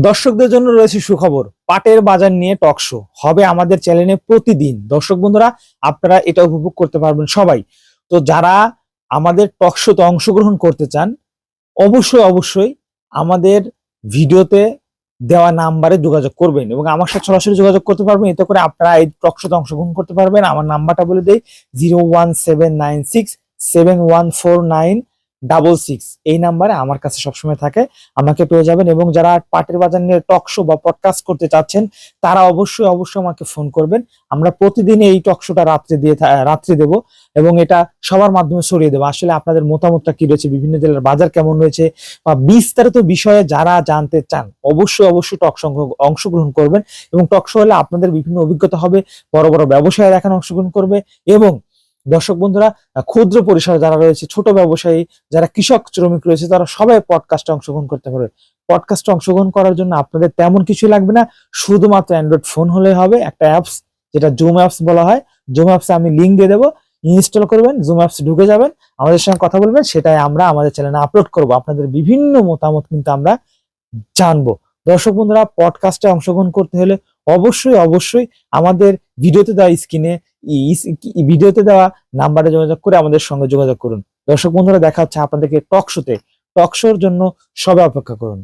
দর্শকদের জন্য রয়েছে সুখবর। পাটের বাজার নিয়ে টক শো হবে আমাদের চ্যানেলে প্রতিদিন। দর্শক বন্ধুরা, আপনারা এটা উপভোগ করতে পারবেন সবাই। তো যারা আমাদের টক শোতে অংশগ্রহণ করতে চান, অবশ্যই অবশ্যই আমাদের ভিডিওতে দেওয়া নাম্বারে যোগাযোগ করবেন এবং আমার সাথে সরাসরি যোগাযোগ করতে পারবেন। এতে করে আপনারা এই টক শোতে অংশগ্রহণ করতে পারবেন। আমার নাম্বারটা বলে দেই, 01796714966। এই নাম্বারে আমার কাছে সবসময় থাকে, আমাকে পেয়ে যাবেন। এবং যারা পাটের বাজার নিয়ে টক শো বা পডকাস্ট করতে চাচ্ছেন, তারা অবশ্যই অবশ্যই আমাকে ফোন করবেন। আমরা প্রতিদিন এই টক শোটা রাত্রে দেব এবং এটা সবার মাধ্যমে ছড়িয়ে দেবো। আসলে আপনাদের মতামতটা কি রয়েছে, বিভিন্ন জেলার বাজার কেমন রয়েছে বা বিস্তারিত বিষয়ে যারা জানতে চান, অবশ্যই অবশ্যই অংশগ্রহণ করবেন। এবং টক শো হলে আপনাদের বিভিন্ন অভিজ্ঞতা হবে, বড় বড় ব্যবসায়ীরা এখানে অংশগ্রহণ করবে। এবং দর্শক বন্ধুরা, ক্ষুদ্র পরিসরে যারা রয়েছে, ছোট ব্যবসায়ী, যারা কৃষক শ্রমিক রয়েছে, তারা সবাই পডকাস্টে অংশগ্রহণ করতে পারবে। পডকাস্টে অংশগ্রহণ করার জন্য আপনাদের তেমন কিছু লাগবে না, শুধুমাত্র অ্যান্ড্রয়েড ফোন হলে হবে। একটা অ্যাপস, যেটা জুম অ্যাপস বলা হয়, জুম অ্যাপসে আমি লিঙ্ক দিয়ে দেবো, ইনস্টল করবেন, জুম অ্যাপস ঢুকে যাবেন, আমাদের সঙ্গে কথা বলবেন, সেটাই আমরা আমাদের চ্যানেলে আপলোড করব। আপনাদের বিভিন্ন মতামত কিন্তু আমরা জানবো। দর্শক বন্ধুরা, পডকাস্টে অংশগ্রহণ করতে হলে অবশ্যই অবশ্যই আমাদের ভিডিওতে দেওয়া নাম্বারে যোগাযোগ করে আমাদের সঙ্গে যোগাযোগ করুন। দর্শক বন্ধুরা, দেখা হচ্ছে আপনাদেরকে টক শোতে। টক শোর জন্য সবাই অপেক্ষা করুন।